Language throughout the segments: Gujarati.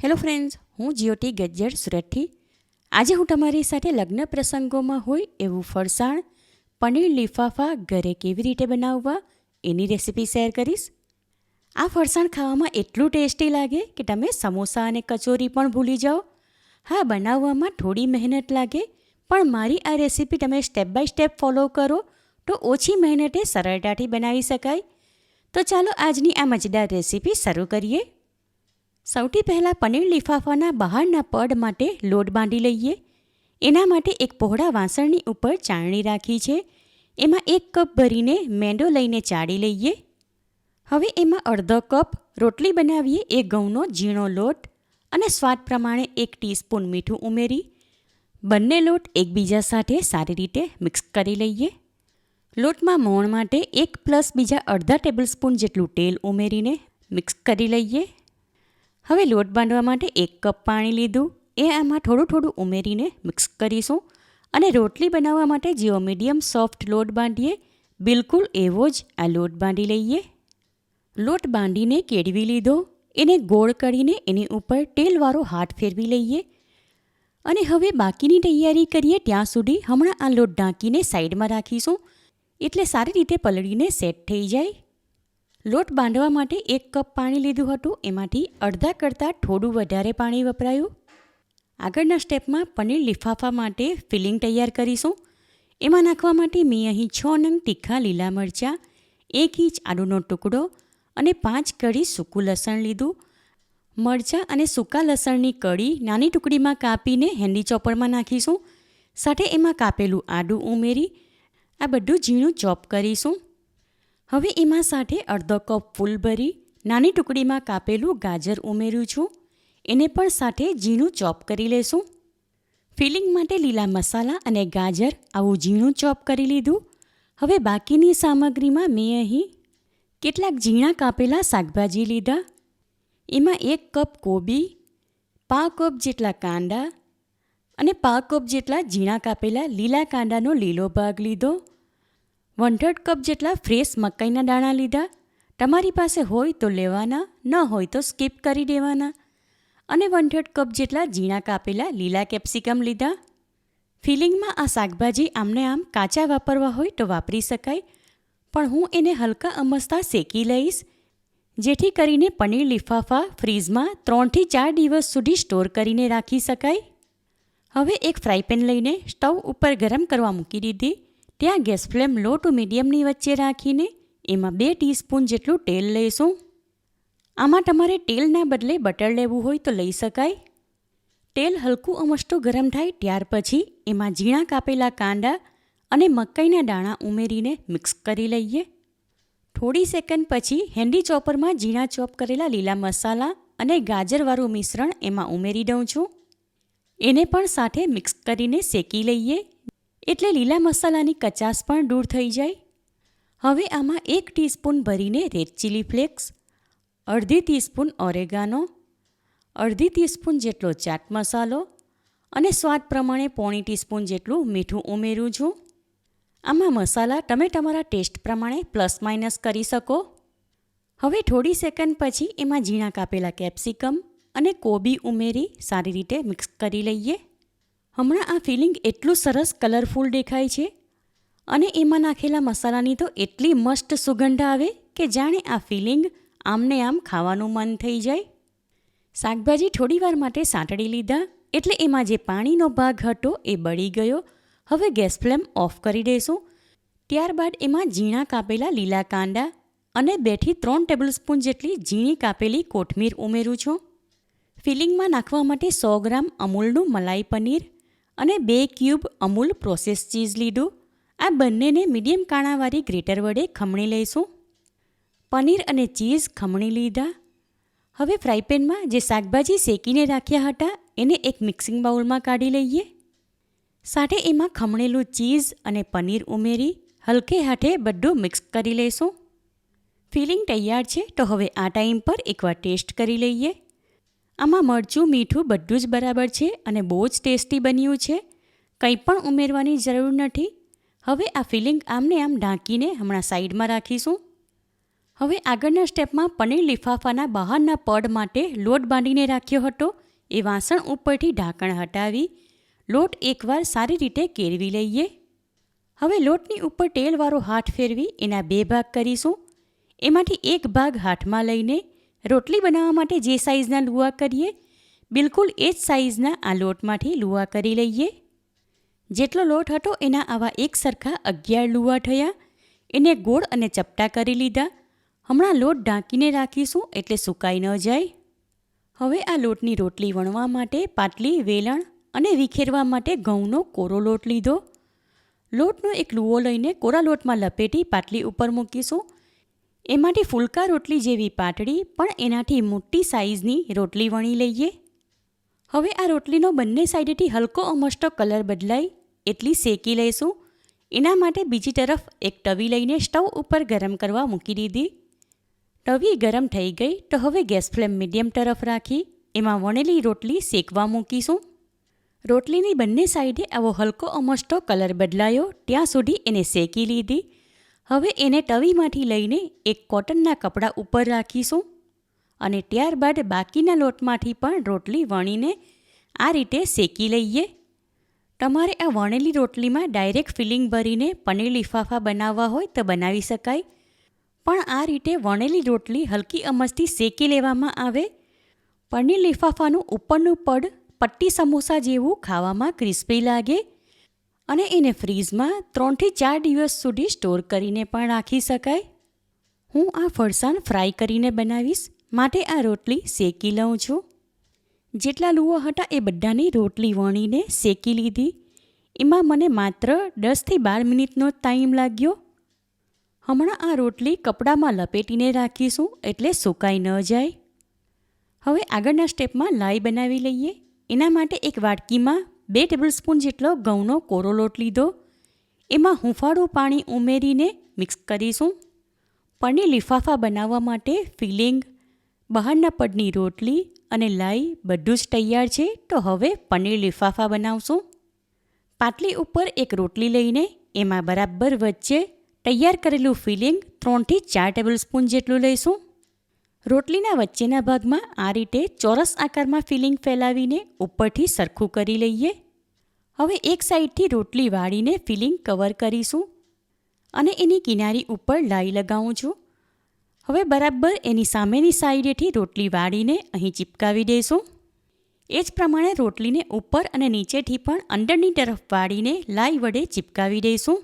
હેલો ફ્રેન્ડ્સ, હું જ્યોતિ ગજ્જર સુરતથી. આજે હું તમારી સાથે લગ્ન પ્રસંગોમાં હોય એવું ફરસાણ પનીર લીફાફા ઘરે કેવી રીતે બનાવવા એની રેસીપી શેર કરીશ. આ ફરસાણ ખાવામાં એટલું ટેસ્ટી લાગે કે તમે સમોસા અને કચોરી પણ ભૂલી જાઓ. હા, બનાવવામાં થોડી મહેનત લાગે, પણ મારી આ રેસીપી તમે સ્ટેપ બાય સ્ટેપ ફોલો કરો તો ઓછી મહેનતે સરળતાથી બનાવી શકાય. તો ચાલો આજની આ મજેદાર રેસીપી શરૂ કરીએ. સૌથી પહેલાં પનીર લીફાફાના બહારના પડ માટે લોટ બાંધી લઈએ. એના માટે એક પહોળા વાસણની ઉપર ચાળણી રાખી છે. એમાં 1 કપ ભરીને મેંદો લઈને ચાળી લઈએ. હવે એમાં અડધો કપ રોટલી બનાવીએ એ ઘઉંનો ઝીણો લોટ અને સ્વાદ પ્રમાણે 1 ટીસ્પૂન મીઠું ઉમેરી બંને લોટ એકબીજા સાથે સારી રીતે મિક્સ કરી લઈએ. લોટમાં મોણ માટે 1 પ્લસ બીજા અડધા ટેબલસ્પૂન જેટલું તેલ ઉમેરીને મિક્સ કરી લઈએ. હવે લોટ બાંધવા માટે 1 કપ પાણી લીધું, એ આમાં થોડું થોડું ઉમેરીને મિક્સ કરીશું અને રોટલી બનાવવા માટે જેવો મીડિયમ સોફ્ટ લોટ બાંધીએ બિલકુલ એવો જ આ લોટ બાંધી લઈએ. લોટ બાંધીને કેળવી લીધો, એને ગોળ કરીને એની ઉપર તેલવાળો હાથ ફેરવી લઈએ અને હવે બાકીની તૈયારી કરીએ ત્યાં સુધી હમણાં આ લોટ ઢાંકીને સાઈડમાં રાખીશું એટલે સારી રીતે પલળીને સેટ થઈ જાય. લોટ બાંધવા માટે 1 કપ પાણી લીધું હતું, એમાંથી અડધા કરતાં થોડું વધારે પાણી વપરાયું. આગળના સ્ટેપમાં પનીર લીફાફા માટે ફિલિંગ તૈયાર કરીશું. એમાં નાખવા માટે મેં અહીં 6 નંગ તીખા લીલા મરચાં, 1 ઇંચ આદુનો ટુકડો અને 5 કળી સૂકું લસણ લીધું. મરચાં અને સૂકા લસણની કળી નાની ટુકડીમાં કાપીને હેન્ડી ચોપરમાં નાખીશું. સાથે એમાં કાપેલું આદું ઉમેરી આ બધું ઝીણું ચોપ કરીશું. હવે એમાં સાથે અડધો કપ ફૂલ ભરી નાની ટુકડીમાં કાપેલું ગાજર ઉમેરું છું. એને પણ સાથે ઝીણું ચોપ કરી લેશું. ફિલિંગ માટે લીલા મસાલા અને ગાજર આવું ઝીણું ચોપ કરી લીધું. હવે બાકીની સામગ્રીમાં મેં અહીં કેટલાક ઝીણા કાપેલા શાકભાજી લીધા. એમાં 1 કપ કોબી, 1/2 કપ જેટલા કાંદા અને 1/2 કપ જેટલા ઝીણા કાપેલા લીલા કાંદાનો લીલો ભાગ લીધો. 1/3 કપ જેટલા ફ્રેશ મકાઈના દાણા લીધા. તમારી પાસે હોય તો લેવાના, ન હોય તો સ્કીપ કરી દેવાના. અને 1/3 કપ જેટલા ઝીણા કાપેલા લીલા કેપ્સિકમ લીધા. ફિલિંગમાં આ શાકભાજી આમને આમ કાચા વાપરવા હોય તો વાપરી શકાય, પણ હું એને હલકા અમસ્તા શેકી લઈશ જેથી કરીને પનીર લીફાફા ફ્રીઝમાં 3 થી 4 દિવસ સુધી સ્ટોર કરીને રાખી શકાય. હવે એક ફ્રાય પેન લઈને સ્ટવ ઉપર ગરમ કરવા મૂકી દીધી. ત્યાં ગેસ ફ્લેમ લો ટુ મીડિયમની વચ્ચે રાખીને એમાં 2 ટીસ્પૂન જેટલું તેલ લઈશું. આમાં તમારે તેલના બદલે બટર લેવું હોય તો લઈ શકાય. તેલ હલકું અમસ્તું ગરમ થાય ત્યાર પછી એમાં ઝીણા કાપેલા કાંદા અને મકાઈના દાણા ઉમેરીને મિક્સ કરી લઈએ. થોડી સેકન્ડ પછી હેન્ડી ચોપરમાં ઝીણા ચોપ કરેલા લીલા મસાલા અને ગાજરવાળું મિશ્રણ એમાં ઉમેરી દઉં છું. એને પણ સાથે મિક્સ કરીને શેકી લઈએ એટલે લીલા મસાલાની કચાશ પણ દૂર થઈ જાય. હવે આમાં 1 ટીસ્પૂન ભરીને રેડ ચીલી ફ્લેક્સ, અડધી ટીસ્પૂન ઓરેગાનો, અડધી ટીસ્પૂન જેટલો ચાટ મસાલો અને સ્વાદ પ્રમાણે 1/4 ટીસ્પૂન જેટલું મીઠું ઉમેરું છું. આમાં મસાલા તમે તમારા ટેસ્ટ પ્રમાણે પ્લસ માઇનસ કરી શકો. હવે થોડી સેકન્ડ પછી એમાં ઝીણા કાપેલા કેપ્સિકમ અને કોબી ઉમેરી સારી રીતે મિક્સ કરી લઈએ. હમણાં આ ફિલિંગ એટલું સરસ કલરફુલ દેખાય છે અને એમાં નાખેલા મસાલાની તો એટલી મસ્ત સુગંધ આવે કે જાણે આ ફિલિંગ આમને આમ ખાવાનું મન થઈ જાય. શાકભાજી થોડીવાર માટે સાંતળી લીધા એટલે એમાં જે પાણીનો ભાગ હતો એ બળી ગયો. હવે ગેસ ફ્લેમ ઓફ કરી દઈશું. ત્યારબાદ એમાં ઝીણા કાપેલા લીલા કાંદા અને 2 થી 3 ટેબલસ્પૂન જેટલી ઝીણી કાપેલી કોથમીર ઉમેરું છું. ફિલિંગમાં નાખવા માટે 100 ગ્રામ અમૂલનું મલાઈ પનીર અને 2 ક્યુબ અમૂલ પ્રોસેસ ચીઝ લીધું. આ બંનેને મીડિયમ કાણાવાળી ગ્રેટર વડે ખમણી લઈશું. પનીર અને ચીઝ ખમણી લીધા. હવે ફ્રાયપેનમાં જે શાકભાજી શેકીને રાખ્યા હતા એને એક મિક્સિંગ બાઉલમાં કાઢી લઈએ. સાથે એમાં ખમણેલું ચીઝ અને પનીર ઉમેરી હલકે હાથે બધું મિક્સ કરી લઈશું. ફિલિંગ તૈયાર છે તો હવે આ ટાઈમ પર એકવાર ટેસ્ટ કરી લઈએ. આમાં મરચું મીઠું બધું જ બરાબર છે અને બહુ જ ટેસ્ટી બન્યું છે. કંઈ પણ ઉમેરવાની જરૂર નથી. હવે આ ફિલિંગ આમને આમ ઢાંકીને હમણાં સાઈડમાં રાખીશું. હવે આગળના સ્ટેપમાં પનીર લિફાફાના બહારના પડ માટે લોટ બાંધીને રાખ્યો હતો એ વાસણ ઉપરથી ઢાંકણ હટાવી લોટ એકવાર સારી રીતે કેળવી લઈએ. હવે લોટની ઉપર તેલવાળો હાથ ફેરવી એના 2 ભાગ કરીશું. એમાંથી એક ભાગ હાથમાં લઈને રોટલી બનાવવા માટે જે સાઇઝના લુવા કરીએ બિલકુલ એ જ સાઇઝના આ લોટમાંથી લુવા કરી લઈએ. જેટલો લોટ હતો એના આવા એક સરખા 11 લુવા થયા. એને ગોળ અને ચપટા કરી લીધા. હમણાં લોટ ઢાંકીને રાખીશું એટલે સુકાઈ ન જાય. હવે આ લોટની રોટલી વણવા માટે પાટલી, વેલણ અને વિખેરવા માટે ઘઉંનો કોરો લોટ લીધો. લોટનો એક લુવો લઈને કોરા લોટમાં લપેટી પાટલી ઉપર મૂકીશું. એમાંથી ફૂલકા રોટલી જેવી પાતળી પણ એનાથી મોટી સાઇઝની રોટલી વણી લઈએ. હવે આ રોટલીનો બંને સાઈડેથી હલકો અમસ્તો કલર બદલાય એટલી શેકી લઈશું. એના માટે બીજી તરફ એક તવી લઈને સ્ટવ ઉપર ગરમ કરવા મૂકી દીધી. તવી ગરમ થઈ ગઈ તો હવે ગેસ ફ્લેમ મીડિયમ તરફ રાખી એમાં વણેલી રોટલી શેકવા મૂકીશું. રોટલીની બંને સાઈડે આવો હલકો અમસ્તો કલર બદલાયો ત્યાં સુધી એને શેકી લીધી. હવે એને તવીમાંથી લઈને એક કોટનના કપડા ઉપર રાખીશું અને ત્યારબાદ બાકીના લોટમાંથી પણ રોટલી વણીને આ રીતે શેકી લઈએ. તમારે આ વણેલી રોટલીમાં ડાયરેક્ટ ફિલિંગ ભરીને પનીર લિફાફા બનાવવા હોય તો બનાવી શકાય. પણ આ રીતે વણેલી રોટલી હલકી અમસ્તી શેકી લેવામાં આવે. પનીર લિફાફાનું ઉપરનું પડ પટ્ટી સમોસા જેવું ખાવામાં ક્રિસ્પી લાગે અને એને ફ્રીઝમાં 3 થી 4 દિવસ સુધી સ્ટોર કરીને પણ રાખી શકાય. હું આ ફરસાણ ફ્રાય કરીને બનાવીશ માટે આ રોટલી શેકી લઉં છું. જેટલા લુવા હતા એ બધાની રોટલી વણીને શેકી લીધી. એમાં મને માત્ર 10 થી 12 મિનિટનો ટાઈમ લાગ્યો. હમણાં આ રોટલી કપડામાં લપેટીને રાખીશું એટલે સુકાઈ ન જાય. હવે આગળના સ્ટેપમાં લાઈ બનાવી લઈએ. એના માટે એક વાટકીમાં 2 ટેબલસ્પૂન જેટલો ઘઉંનો કોરો લોટ લીધો. એમાં હૂંફાળું પાણી ઉમેરીને મિક્સ કરીશું. પનીર લિફાફા બનાવવા માટે ફિલિંગ, બહારના પડની રોટલી અને લાઈ બધું જ તૈયાર છે. તો હવે પનીર લિફાફા બનાવશું. પાટલી ઉપર એક રોટલી લઈને એમાં બરાબર વચ્ચે તૈયાર કરેલું ફિલિંગ 3 થી 4 ટેબલસ્પૂન જેટલું લઈશું. રોટલીના વચ્ચેના ભાગમાં આ રીતે ચોરસ આકારમાં ફિલિંગ ફેલાવીને ઉપરથી સરખું કરી લઈએ. હવે એક સાઈડથી રોટલી વાળીને ફિલિંગ કવર કરીશું અને એની કિનારી ઉપર લાઈ લગાવું છું. હવે બરાબર એની સામેની સાઈડેથી રોટલી વાળીને અહીં ચિપકાવી દઈશું. એ જ પ્રમાણે રોટલીને ઉપર અને નીચેથી પણ અંદરની તરફ વાળીને લાઈ વડે ચિપકાવી દઈશું.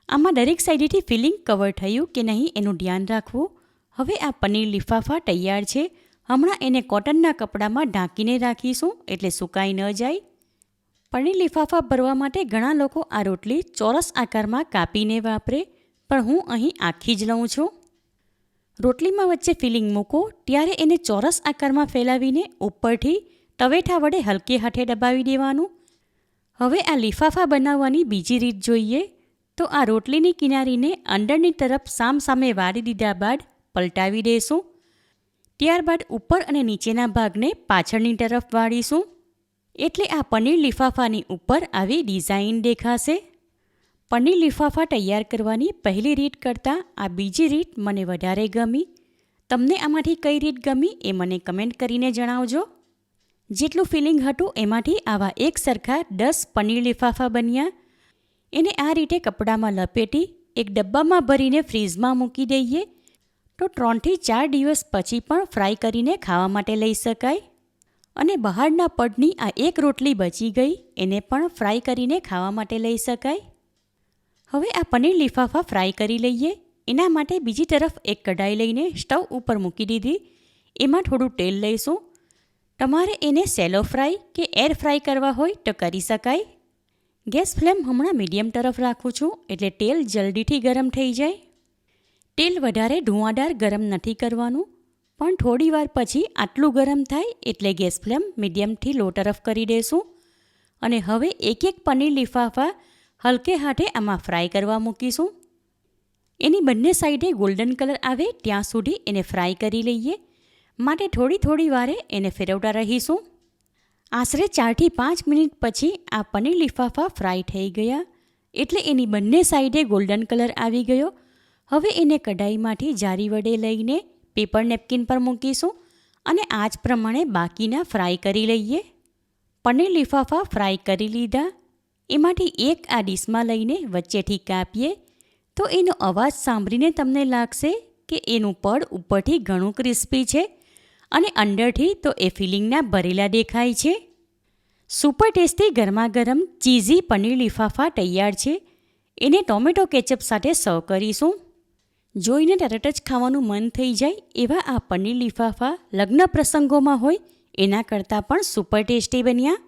આમાં દરેક સાઈડેથી ફિલિંગ કવર થયું કે નહીં એનું ધ્યાન રાખવું. હવે આ પનીર લિફાફા તૈયાર છે. હમણાં એને કોટનના કપડામાં ઢાંકીને રાખીશું એટલે સુકાઈ ન જાય. પનીર લિફાફા ભરવા માટે ઘણા લોકો આ રોટલી ચોરસ આકારમાં કાપીને વાપરે, પણ હું અહીં આખી જ લઉં છું. રોટલીમાં વચ્ચે ફિલિંગ મૂકો ત્યારે એને ચોરસ આકારમાં ફેલાવીને ઉપરથી તવેથા વડે હલકે હાથે દબાવી દેવાનું. હવે આ લિફાફા બનાવવાની બીજી રીત જોઈએ તો આ રોટલીની કિનારીને અંદરની તરફ સામસામે વાળી દીધા બાદ પલટાવી દઈશું. ત્યારબાદ ઉપર અને નીચેના ભાગને પાછળની તરફ વાળીશું એટલે આ પનીર લિફાફાની ઉપર આવી ડિઝાઇન દેખાશે. પનીર લિફાફા તૈયાર કરવાની પહેલી રીત કરતાં આ બીજી રીત મને વધારે ગમી. તમને આમાંથી કઈ રીત ગમી એ મને કમેન્ટ કરીને જણાવજો. જેટલું ફિલિંગ હતું એમાંથી આવા એક સરખા 10 પનીર લિફાફા બન્યા. એને આ રીતે કપડામાં લપેટી એક ડબ્બામાં ભરીને ફ્રીઝમાં મૂકી દઈએ તો 3 થી 4 દિવસ પછી પણ ફ્રાય કરીને ખાવા માટે લઈ શકાય. અને બહારના પડની આ એક રોટલી બચી ગઈ એને પણ ફ્રાય કરીને ખાવા માટે લઈ શકાય. હવે આ પનીર લિફાફા ફ્રાય કરી લઈએ. એના માટે બીજી તરફ એક કઢાઈ લઈને સ્ટવ ઉપર મૂકી દીધી. એમાં થોડું તેલ લઈશું. તમારે એને સેલો ફ્રાય કે એર ફ્રાય કરવા હોય તો કરી શકાય. ગેસ ફ્લેમ હમણાં મીડિયમ તરફ રાખું છું એટલે તેલ જલ્દીથી ગરમ થઈ જાય. તેલ વધારે ધુઆંદાર ગરમ નથી કરવાનું, પણ થોડી વાર પછી આટલું ગરમ થાય એટલે ગેસ ફ્લેમ મીડિયમથી લો તરફ કરી દઈશું. અને હવે એક એક પનીર લિફાફા હલકે હાથે આમાં ફ્રાય કરવા મૂકીશું. એની બંને સાઈડે ગોલ્ડન કલર આવે ત્યાં સુધી એને ફ્રાય કરી લઈએ. માટે થોડી વારે એને ફેરવતા રહીશું. આશરે 4 થી 5 મિનિટ પછી આ પનીર લિફાફા ફ્રાય થઈ ગયા એટલે એની બંને સાઈડે ગોલ્ડન કલર આવી ગયો. હવે એને કઢાઈમાંથી જારી વડે લઈને પેપર નેપકિન પર મૂકીશું અને આ જ પ્રમાણે બાકીના ફ્રાય કરી લઈએ. પનીર લીફાફા ફ્રાય કરી લીધા. એમાંથી એક આ ડીશમાં લઈને વચ્ચેથી કાપીએ તો એનો અવાજ સાંભળીને તમને લાગશે કે એનું પડ ઉપરથી ઘણું ક્રિસ્પી છે અને અંદરથી તો એ ફિલિંગના ભરેલા દેખાય છે. સુપર ટેસ્ટી ગરમા ગરમ ચીઝી પનીર લીફાફા તૈયાર છે. એને ટોમેટો કેચઅપ સાથે સર્વ કરીશું. જોઈને તરત જ ખાવાનું મન થઈ જાય એવા આ પનીર લીફાફા લગ્ન પ્રસંગોમાં હોય એના કરતાં પણ સુપર ટેસ્ટી બન્યા.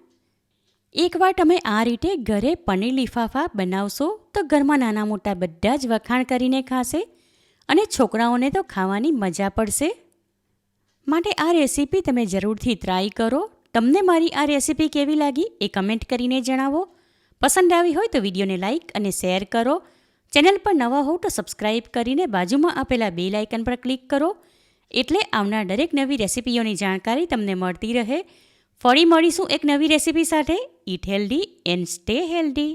એકવાર તમે આ રીતે ઘરે પનીર લીફાફા બનાવશો તો ઘરમાં નાના મોટા બધા જ વખાણ કરીને ખાશે અને છોકરાઓને તો ખાવાની મજા પડશે. માટે આ રેસીપી તમે જરૂરથી ટ્રાય કરો. તમને મારી આ રેસીપી કેવી લાગી એ કમેન્ટ કરીને જણાવો. પસંદ આવી હોય તો વિડીયોને લાઇક અને શેર કરો. ચેનલ પર નવા હો તો સબસ્ક્રાઈબ કરીને બાજુમાં આપેલા બેલ આઇકન પર ક્લિક કરો એટલે આવનાર દરેક નવી રેસીપીઓની જાણકારી તમને મળતી રહે. ફરી મળીશું એક નવી રેસીપી સાથે. Eat healthy and stay healthy.